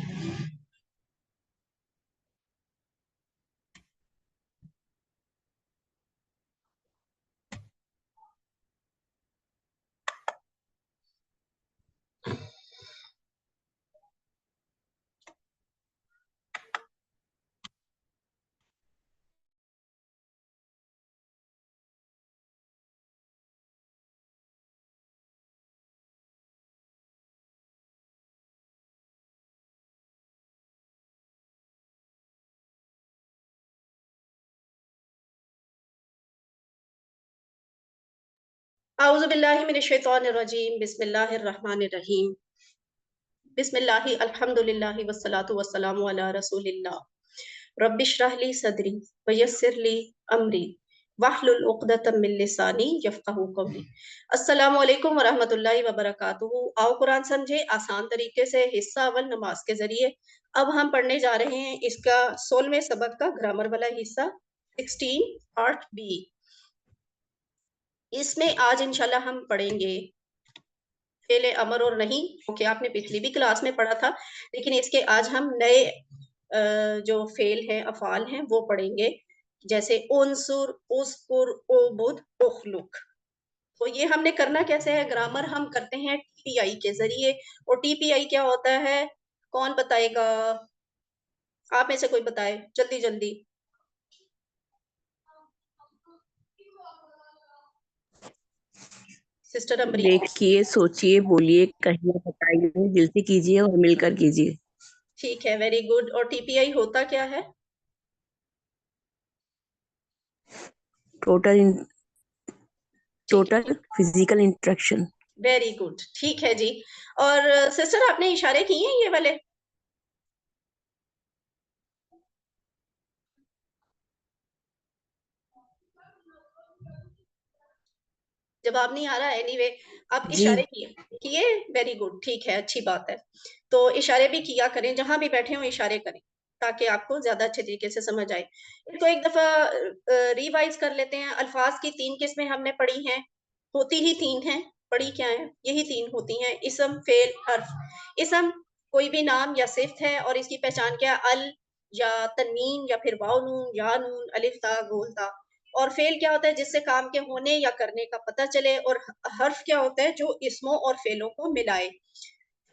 اعوذ باللہ من الشیطان الرجیم، بسم اللہ الرحمن الرحیم۔ بسم اللہ الحمدللہ والصلاة والسلام علی رسول اللہ۔ رب اشرح لی صدری ویسر لی امری واحلل عقدۃ من لسانی یفقہوا قولی۔ السلام علیکم ورحمۃ اللہ وبرکاتہ۔ آؤ قرآن سمجھے آسان طریقے سے، حصہ اول نماز کے ذریعے۔ اب ہم پڑھنے جا رہے ہیں اس کا 16ویں سبق کا گرامر والا حصہ 16 پارٹ بی۔ اس میں آج انشاءاللہ ہم پڑھیں گے فعل امر اور نہیں، کیونکہ آپ نے پچھلی بھی کلاس میں پڑھا تھا، لیکن اس کے آج ہم نئے جو فعل ہیں، افعال ہیں، وہ پڑھیں گے، جیسے انصر، اذکر، اعبد، اخلق۔ تو یہ ہم نے کرنا کیسے ہے؟ گرامر ہم کرتے ہیں ٹی پی آئی کے ذریعے، اور ٹی پی آئی کیا ہوتا ہے؟ کون بتائے گا؟ آپ میں سے کوئی بتائے جلدی جلدی۔ سسٹر امبری، دیکھیے، سوچیے، بولیے، کہیے، بتائیے، جلدی کیجیے اور مل کر کیجیے۔ ٹھیک ہے، ویری گڈ۔ اور ٹی پی آئی ہوتا کیا ہے؟ Total physical interaction. Very good, ٹھیک ہے جی۔ اور سسٹر آپ نے اشارے کیے ہیں یہ والے؟ جواب نہیں آ رہا، اینی وے آپ جی اشارے کیے؟ ویری گڈ، ٹھیک ہے، اچھی بات ہے۔ تو اشارے بھی کیا کریں، جہاں بھی بیٹھے ہوں اشارے کریں۔ تاکہ آپ کو زیادہ اچھے طریقے سے سمجھ آئے. اس کو ایک دفعہ ریوائز کر لیتے ہیں. الفاظ کی 3 قسمیں ہم نے پڑھی ہیں, ہوتی ہی 3 ہیں, پڑھی کیا ہیں, یہی 3 ہوتی ہیں: اسم, فعل, حرف. اسم کوئی بھی نام یا صفت ہے اور اس کی پہچان کیا ہے؟ ال یا تنوین یا پھر واو نون یا نون الف تا گول تا. اور فعل کیا ہوتا ہے؟ جس سے کام کے ہونے یا کرنے کا پتہ چلے. اور حرف کیا ہوتا ہے؟ جو اسموں اور فعلوں کو ملائے.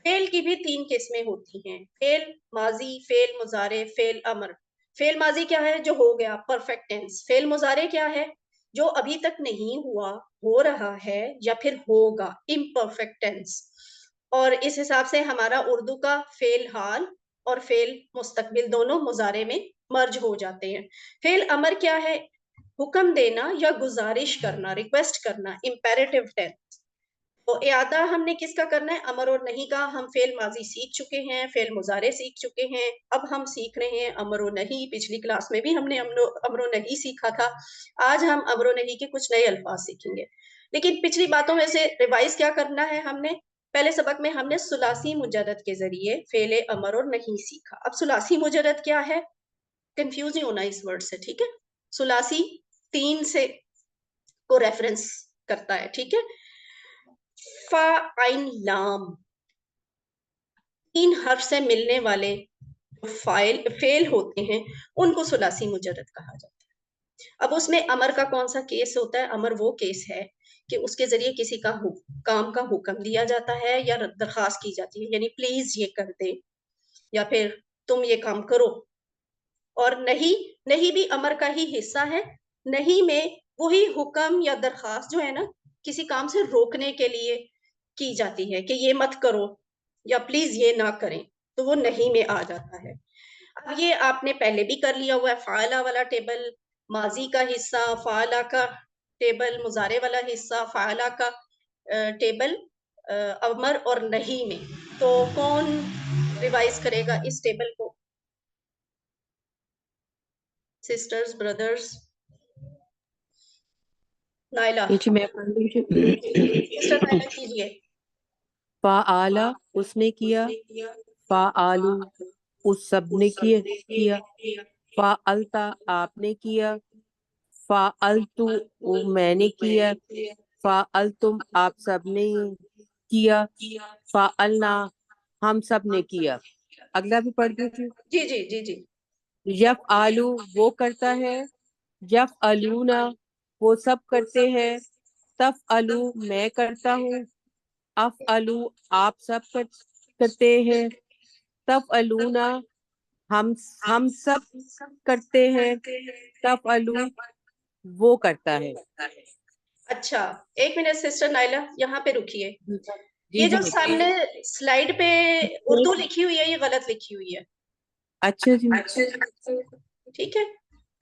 فعل کی بھی 3 قسمیں ہوتی ہیں: فعل ماضی، فعل مضارع، فعل امر. فعل ماضی کیا ہے؟ جو ہو گیا، پرفیکٹ ٹینس. فعل مضارع کیا ہے؟ جو ابھی تک نہیں ہوا، ہو رہا ہے یا پھر ہوگا، امپرفیکٹ ٹینس. اور اس حساب سے ہمارا اردو کا فعل حال اور فعل مستقبل دونوں مضارع میں مرج ہو جاتے ہیں. فعل امر کیا ہے؟ حکم دینا یا گزارش کرنا، ریکویسٹ کرنا، امپیریٹیو ٹینس. تو اعادہ ہم نے کس کا کرنا ہے؟ امر اور نہیں کا. ہم فعل ماضی سیکھ چکے ہیں، فعل مضارع سیکھ چکے ہیں، اب ہم سیکھ رہے ہیں امر و نہیں. پچھلی کلاس میں بھی ہم نے امر و نہیں سیکھا تھا. آج ہم امر و نہیں کے کچھ نئے الفاظ سیکھیں گے. لیکن پچھلی باتوں میں سے ریوائز کیا کرنا ہے؟ ہم نے پہلے سبق میں ہم نے ثلاثی مجرد کے ذریعے فعل امر اور نہیں سیکھا. اب ثلاثی مجرد کیا ہے؟ کنفیوز نہیں ہونا اس ورڈ سے, ٹھیک ہے؟ ثلاثی 3 سے کو ریفرنس کرتا ہے, ٹھیک ہے؟ فا عین لام 3 حرف سے ملنے والے فعل ہوتے ہیں ان کو ثلاثی مجرد کہا جاتا ہے. اب اس میں امر کا کون سا کیس ہوتا ہے؟ امر وہ کیس ہے کہ اس کے ذریعے کسی کا کام کا حکم دیا جاتا ہے یا درخواست کی جاتی ہے, یعنی پلیز یہ کر دے یا پھر تم یہ کام کرو. اور نہیں بھی امر کا ہی حصہ ہے. نہیں میں وہی حکم یا درخواست جو ہے نا کسی کام سے روکنے کے لیے کی جاتی ہے کہ یہ مت کرو یا پلیز یہ نہ کریں, تو وہ نہیں میں آ جاتا ہے. اب یہ آپ نے پہلے بھی کر لیا ہوا ہے, فعلہ والا ٹیبل ماضی کا حصہ, فعلہ کا ٹیبل مضارع والا حصہ, فعلہ کا ٹیبل امر اور نہیں میں. تو کون ریوائز کرے گا اس ٹیبل کو؟ Sisters, brothers. نائلہ, یہ جی میں پڑھ لیجیے. سسٹر نائلہ کیجیے. فعال اس نے کیا، فعالو اس سب نے کیا، فعلتا آپ نے کیا، فعلتو میں نے کیا، فعلتم آپ سب نے کیا، فعلنا ہم سب نے کیا. اگلا بھی پڑھ دیجیے. جی جی جی جی. یفعلو وہ کرتا ہے، یفعلون وہ سب کرتے ہیں، تفعلو میں کرتا ہوں، افعلو آپ سب کرتے ہیں، تفعلون ہم سب کرتے ہیں، تفعلو وہ کرتا ہے. اچھا ایک منٹ سسٹر نائلہ یہاں پہ رکیے. جی یہ جی جو سامنے سلائیڈ پہ اردو لکھی ہوئی ہے یہ غلط لکھی ہوئی ہے. اچھا جی ٹھیک ہے.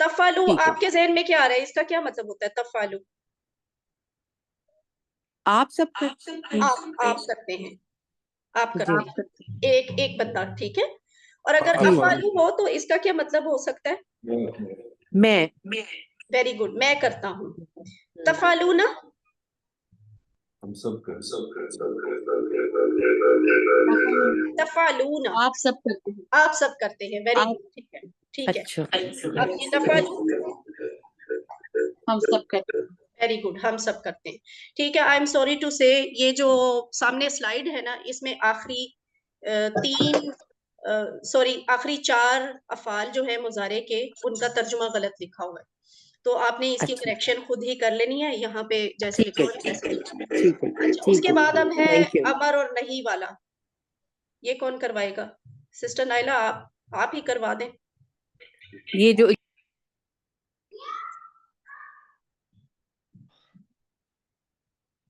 تفعلو ٹھیک ہے. آپ کے ذہن میں کیا آ رہا ہے؟ اس کا کیا مطلب ہوتا ہے تفعلو؟ آپ سب کرتے ہیں. آپ کرتے ہیں, آپ جی کرتے ہیں, ایک بندہ, ٹھیک ہے. اور اگر جی افعلو ہو تو اس کا کیا مطلب ہو سکتا ہے؟ میں. ویری گڈ, میں کرتا ہوں. تفعلون ہم سب کر تفعلون آپ سب کرتے ہیں. آپ سب کرتے ہیں. ویری آپ گڈ, ٹھیک ہے ٹھیک ہے. اچھا اب یہ تفعلون ہم سب کرتے ہیں. ویری گڈ, ہم سب کرتے ہیں. ٹھیک ہے. آئی ایم سوری ٹو سے یہ جو سامنے سلائیڈ ہے نا اس میں آخری 4 افعال جو ہے مضارع کے ان کا ترجمہ غلط لکھا ہوا ہے, تو آپ نے اس کی اچھا کریکشن خود ہی کر لینی ہے. یہاں پہ جیسے ٹھیک لکھا ہے ہوا ہے ویسے لکھنا ہے. ٹھیک ہے اچھا اس ٹھیک کے ہے. بعد اب ہے تھینک یو. امر اور نہیں والا. یہ کون کروائے گا؟ سسٹر نائلہ آپ ہی کروا دیں. یہ جو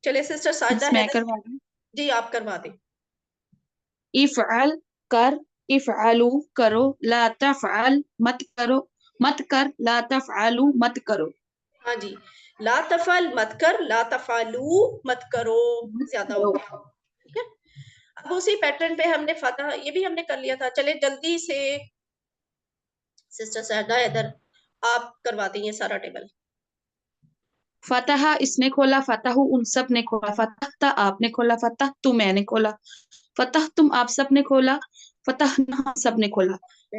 چلے سسٹر ساجدہ میں حیدر, کروا دوں. جی آپ کروا دیں. افعل کر, افعلو کرو, لا تفعل مت کرو, مت کر, لا تفعلو مت کرو. ہاں جی, لا تفعل مت کر, لا تفعلو مت کرو, زیادہ ہو گیا. ٹھیک ہے. اب اسی پیٹرن پہ ہم نے فتح یہ بھی ہم نے کر لیا تھا. چلے جلدی سے سسٹر ساجدہ حیدر آپ کروا دیں یہ سارا ٹیبل. فتح اس نے کھولا, فتح ان سب نے کھولا, فتح آپ نے کھولا, فتح تو میں نے کھولا, فتح تم آپ سب نے کھولا, فتح ہم سب نے کھولا.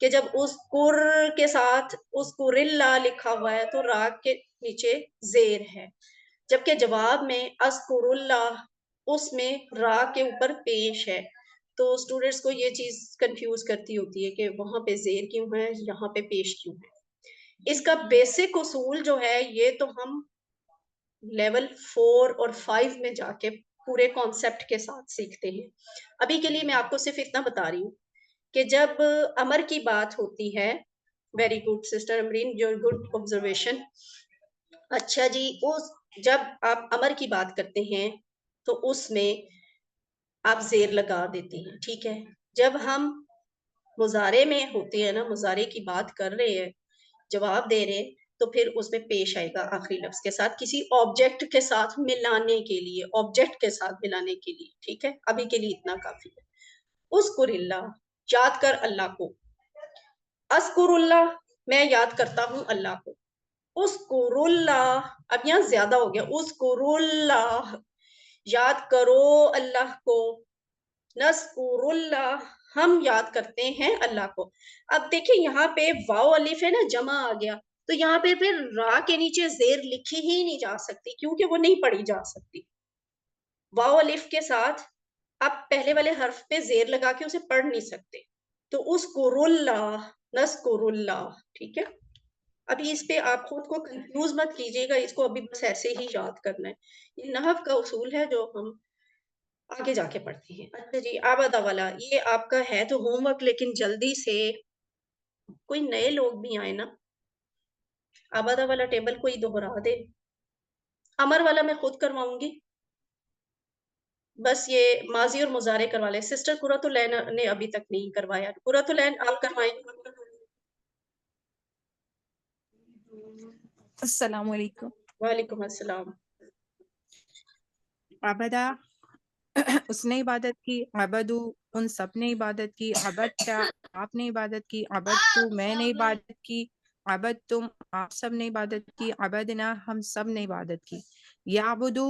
کہ جب اس قر کے ساتھ اس قرلہ لکھا ہوا ہے تو را کے نیچے زیر ہے، جبکہ جواب میں اذکر اللہ اس میں را کے اوپر پیش ہے. تو اسٹوڈنٹس کو یہ چیز کنفیوز کرتی ہوتی ہے کہ وہاں پہ زیر کیوں ہے، یہاں پہ پیش کیوں ہے. اس کا بیسک اصول جو ہے یہ تو ہم لیول 4 اور 5 میں جا کے پورے کانسیپٹ کے ساتھ سیکھتے ہیں. ابھی کے لیے میں آپ کو صرف اتنا بتا رہی ہوں کہ جب امر کی بات ہوتی ہے، very good sister Amreen, your good observation. اچھا جی، اس جب آپ امر کی بات کرتے ہیں تو اس میں آپ زیر لگا دیتے ہیں، ٹھیک ہے. جب ہم مضارع میں ہوتے ہیں نا، مضارع کی بات کر رہے ہیں، جواب دے رہے، تو پھر اس میں پیش آئے گا آخری لفظ کے ساتھ، کسی آبجیکٹ کے ساتھ ملانے کے لیے، آبجیکٹ کے ساتھ ملانے کے لیے، ٹھیک ہے. ابھی کے لیے اتنا کافی ہے. اذکر اللہ، یاد کر اللہ کو. اذکر اللہ، میں یاد کرتا ہوں اللہ کو. اذکر اللہ، اب یہاں زیادہ ہو گیا. اذکر اللہ، یاد کرو اللہ کو. نذکر اللہ، ہم یاد کرتے ہیں اللہ کو. اب دیکھیں یہاں پہ واو الف ہے نا، جمع آ گیا، تو یہاں پہ پھر را کے نیچے زیر لکھی ہی نہیں جا سکتی کیونکہ وہ نہیں پڑھی جا سکتی. واو الف کے ساتھ آپ پہلے والے حرف پہ زیر لگا کے اسے پڑھ نہیں سکتے. تو اذکر اللہ، نذکر اللہ، ٹھیک ہے. ابھی اس پہ آپ خود کو کنفیوز مت کیجیے گا، اس کو ابھی بس ایسے ہی یاد کرنا ہے. یہ نحو کا اصول ہے جو ہم آگے جا کے پڑھتے ہیں. اچھا جی، آبادہ والا یہ آپ کا ہے تو ہوم ورک، لیکن جلدی سے کوئی نئے لوگ بھی آئے نا. آبادہ والا ٹیبل کوئی دوہرا دے. امر والا میں خود کرواؤں گی، بس یہ ماضی اور مضارع کروا لیں. سسٹر قرۃ العین نے ابھی تک نہیں کروایا. قرۃ العین آپ کروائیں. السلام علیکم. وعلیکم السلام. عبدہ اس نے عبادت کی، عبدو ان سب نے عبادت کی، عبدتا آپ نے عبادت کی، عبدتو میں نے عبادت کی، عبدتم آپ سب نے عبادت کی، عبدنا ہم سب نے عبادت کی. یعبدو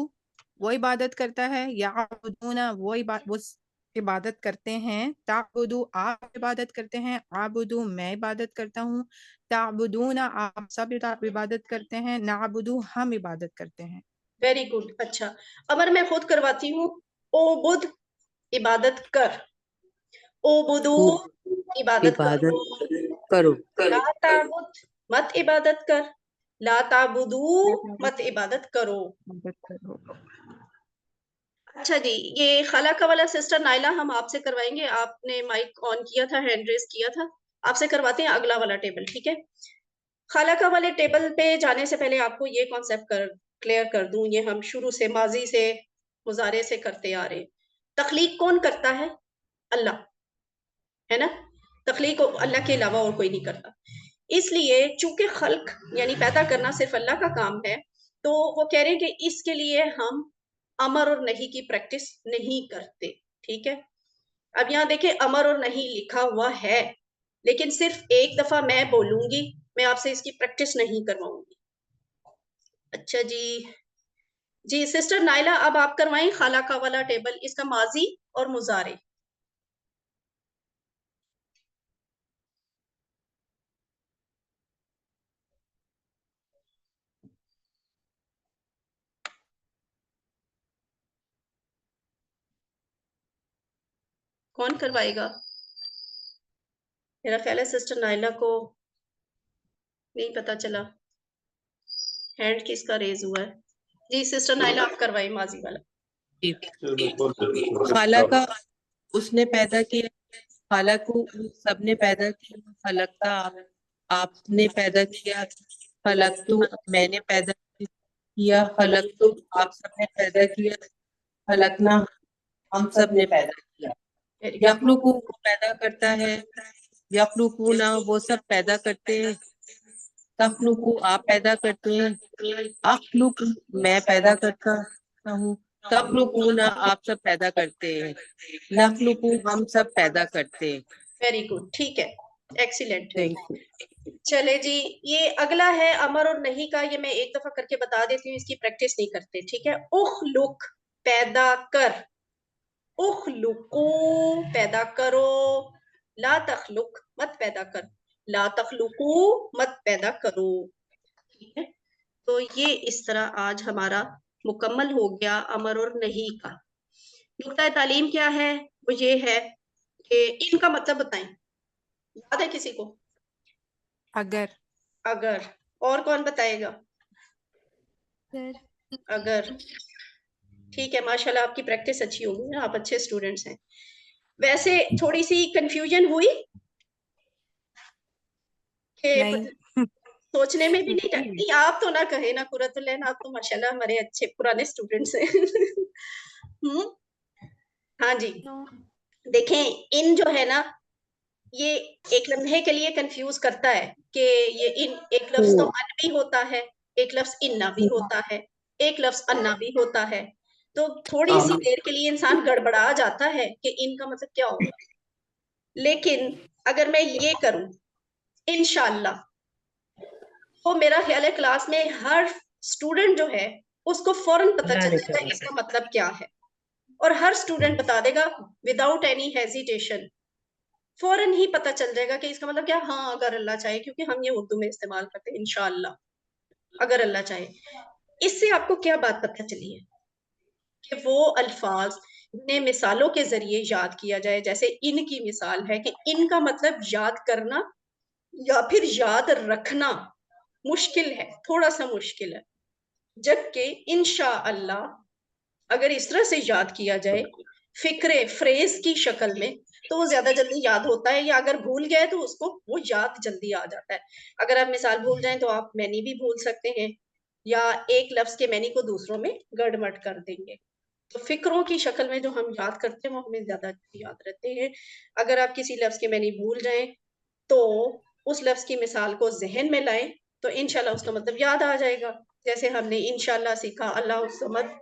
وہ عبادت کرتا ہے، یعبدون وہ عبادت کرتے ہیں، تعبدو آپ عبادت کرتے ہیں، عابدو میں عبادت کرتا ہوں، تعبدون آپ سب عبادت کرتے ہیں، نعبدو ہم عبادت کرتے ہیں. Very good. اچھا، امر میں خود کرواتی ہوں. او بدھ عبادت کر. او بدو عبادت کرو. کرو. لا تعبد مت عبادت کر. لا تعبدو مت عبادت کرو. اچھا جی، یہ خالہ کا والا سسٹر نائلہ ہم آپ سے کروائیں گے. آپ نے مائک آن کیا تھا، ہینڈ ریز کیا تھا، آپ سے کرواتے ہیں اگلا والا ٹیبل، ٹھیک ہے. خالہ کا والے ٹیبل پہ جانے سے پہلے آپ کو یہ کانسیپٹ کلیئر کر دوں. یہ ہم شروع سے ماضی سے مضارع سے کرتے آ رہے. تخلیق کون کرتا ہے؟ اللہ ہے نا. تخلیق اللہ کے علاوہ اور کوئی نہیں کرتا. اس لیے چونکہ خلق یعنی پیدا کرنا صرف اللہ کا کام ہے، تو وہ کہہ رہے ہیں کہ اس کے لیے ہم امر اور نہیں کی پریکٹس نہیں کرتے. ٹھیک ہے. اب یہاں دیکھیں امر اور نہیں لکھا ہوا ہے، لیکن صرف ایک دفعہ میں بولوں گی، میں آپ سے اس کی پریکٹس نہیں کرواؤں گی. اچھا جی سسٹر نائلہ اب آپ کروائیں خالہ کا والا ٹیبل، اس کا ماضی اور مضارع. کون کروائے گا؟ میرا خیال ہے سسٹر نائلہ کو نہیں پتا چلا ہینڈ کس کا ریز ہوا ہے. جی سسٹر نائلہ آپ کروائیں ماضی والا. خالہ کا اس نے پیدا کیا، خالہ کو سب نے پیدا کیا، خلقتا آپ نے پیدا کیا، خلقتو میں نے پیدا کیا، خلقتو آپ سب نے پیدا کیا، خلقنا ہم سب نے پیدا کیا. یخلقو وہ پیدا کرتا ہے، یخلقونا وہ سب پیدا کرتے ہیں، تخلقو آپ پیدا کرتے ہیں، اخلق میں پیدا کرتا ہوں، تخلقونا آپ سب پیدا کرتے ہیں، نخلقو ہم سب پیدا کرتے ہیں. ویری گڈ، ٹھیک ہے، ایکسیلنٹ. Thank you. چلے جی، یہ اگلا ہے امر اور نہیں کا. یہ میں ایک دفعہ کر کے بتا دیتی ہوں، اس کی پریکٹس نہیں کرتے. ٹھیک ہے. اخلق پیدا کر، اخلقو پیدا کرو، لا تخلق مت پیدا کر, لا تخلقو مت پیدا کرو. ٹھیک ہے, تو یہ اس طرح آج ہمارا مکمل ہو گیا امر اور نہیں کا. نقطۂ تعلیم کیا ہے؟ وہ یہ ہے کہ ان کا مطلب بتائیں, یاد ہے کسی کو؟ اگر. اگر. اور کون بتائے گا؟ اگر. ٹھیک ہے, ماشاءاللہ آپ کی پریکٹس اچھی ہوگی نا, آپ اچھے اسٹوڈنٹس ہیں. ویسے تھوڑی سی کنفیوژن ہوئی کہ نہیں. سوچنے میں بھی نہیں, آپ تو نہ کہیں نا قرۃ العین, آپ تو ماشاءاللہ ہمارے اچھے پرانے اسٹوڈنٹس ہیں. ہاں جی, دیکھیں ان جو ہے نا, یہ ایک لمحے کے لیے کنفیوز کرتا ہے کہ یہ ان, ایک لفظ تو ان بھی ہوتا ہے, ایک لفظ اننا بھی ہوتا ہے, ایک لفظ انا بھی ہوتا ہے. تو تھوڑی سی دیر کے لیے انسان گڑبڑا جاتا ہے کہ ان کا مطلب کیا ہوگا. لیکن اگر میں یہ کروں انشاءاللہ, تو میرا خیال ہے کلاس میں ہر اسٹوڈنٹ جو ہے اس کو فوراً پتہ چل جائے گا اس کا مطلب کیا ہے, اور ہر اسٹوڈنٹ بتا دے گا وداؤٹ اینی ہیزیٹیشن, فوراً ہی پتہ چل جائے گا کہ اس کا مطلب کیا. ہاں اگر اللہ چاہے, کیونکہ ہم یہ اردو میں استعمال کرتے ہیں انشاءاللہ, اگر اللہ چاہے. اس سے آپ کو کیا بات پتہ چلی ہے کہ وہ الفاظ جنہیں مثالوں کے ذریعے یاد کیا جائے, جیسے ان کی مثال ہے کہ ان کا مطلب یاد کرنا یا پھر یاد رکھنا مشکل ہے, تھوڑا سا مشکل ہے, جبکہ انشاءاللہ اگر اس طرح سے یاد کیا جائے فکرے فریز کی شکل میں تو وہ زیادہ جلدی یاد ہوتا ہے, یا اگر بھول گئے تو اس کو وہ یاد جلدی آ جاتا ہے. اگر آپ مثال بھول جائیں تو آپ معنی بھی بھول سکتے ہیں, یا ایک لفظ کے معنی کو دوسروں میں گڑمٹ کر دیں گے. تو فکروں کی شکل میں جو ہم یاد کرتے ہیں وہ ہمیں زیادہ یاد رہتے ہیں. اگر آپ کسی لفظ کے معنی بھول جائیں تو اس لفظ کی مثال کو ذہن میں لائیں تو انشاءاللہ اس کا مطلب یاد آ جائے گا. جیسے ہم نے انشاءاللہ سیکھا, اللہ الصمد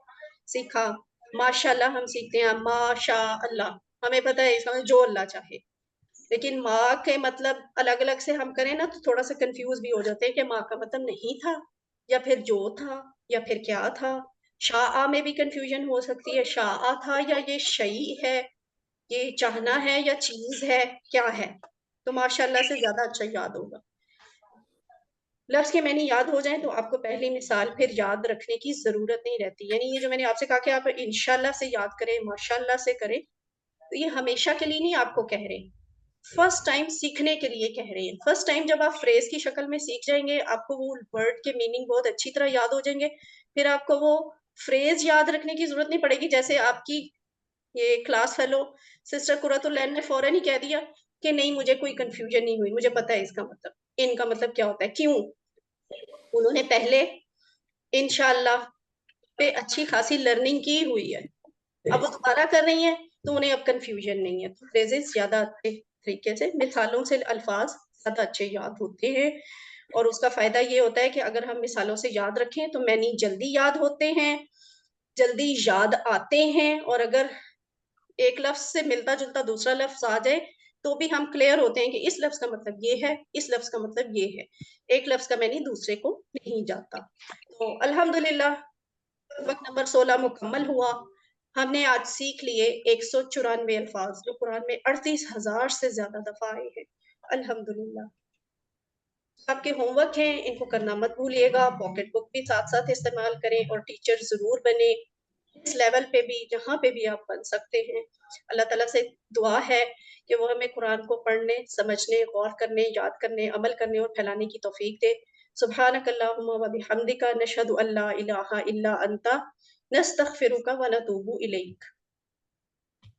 سیکھا, ماشاءاللہ ہم سیکھتے ہیں ماشاء اللہ, ہمیں پتہ ہے اس کا جو اللہ چاہے. لیکن ماں کے مطلب الگ الگ سے ہم کریں نا تو تھوڑا سا کنفیوز بھی ہو جاتے ہیں کہ ماں کا مطلب نہیں تھا, یا پھر جو تھا, یا پھر کیا تھا. شاء میں بھی کنفیوژن ہو سکتی ہے, شاء تھا یا یہ شیء ہے, یہ چاہنا ہے یا چیز ہے, کیا ہے. تو ماشاءاللہ سے زیادہ اچھا یاد ہوگا. لفظ کے معنی یاد ہو جائیں تو آپ کو پہلی مثال پھر یاد رکھنے کی ضرورت نہیں رہتی. یعنی یہ جو میں نے آپ سے کہا کہ آپ انشاءاللہ سے یاد کریں, ماشاءاللہ سے کریں, تو یہ ہمیشہ کے لیے نہیں آپ کو کہہ رہے, فرسٹ ٹائم سیکھنے کے لیے کہہ رہے ہیں. فرسٹ ٹائم جب آپ فریز کی شکل میں سیکھ جائیں گے, آپ کو وہ ورڈ کے میننگ بہت اچھی طرح یاد ہو جائیں گے, پھر آپ کو وہ فریز یاد رکھنے کی ضرورت نہیں پڑے گی. جیسے آپ کی یہ کلاس فیلو سسٹر قرۃ العین نے فوراً ہی کہہ دیا کہ نہیں مجھے کوئی کنفیوژن نہیں ہوئی, مجھے پتہ ہے اس کا مطلب, ان کا مطلب کیا ہوتا ہے. کیوں؟ انہوں نے پہلے انشاءاللہ پہ اچھی خاصی لرننگ کی ہوئی ہے, اب وہ دوبارہ کر رہی ہیں تو انہیں اب کنفیوژن نہیں ہے. تو فریزز زیادہ اچھے طریقے سے, مثالوں سے الفاظ زیادہ اچھے یاد ہوتے ہیں, اور اس کا فائدہ یہ ہوتا ہے کہ اگر ہم مثالوں سے یاد رکھیں تو معنی جلدی یاد ہوتے ہیں, جلدی یاد آتے ہیں, اور اگر ایک لفظ سے ملتا جلتا دوسرا لفظ آ جائے تو بھی ہم کلیئر ہوتے ہیں کہ اس لفظ کا مطلب یہ ہے, اس لفظ کا مطلب یہ ہے, ایک لفظ کا معنی دوسرے کو نہیں جاتا. تو الحمدللہ وقت نمبر 16 مکمل ہوا. ہم نے آج سیکھ لیے 194 الفاظ جو قرآن میں 38,000 سے زیادہ دفعہ آئے ہیں. الحمدللہ. آپ کے ہوم ورک ہیں, ان کو کرنا مت بھولیے گا. پاکٹ بک بھی ساتھ ساتھ استعمال کریں, اور ٹیچر ضرور بنے, اس لیول پہ بھی جہاں پہ بھی آپ بن سکتے ہیں. اللہ تعالیٰ سے دعا ہے کہ وہ ہمیں قرآن کو پڑھنے, سمجھنے, غور کرنے, یاد کرنے, عمل کرنے اور پھیلانے کی توفیق دے. سبحانک اللہم و بحمدک نشہد ان لا الہ الا انت نستغفرک و نتوب الیک.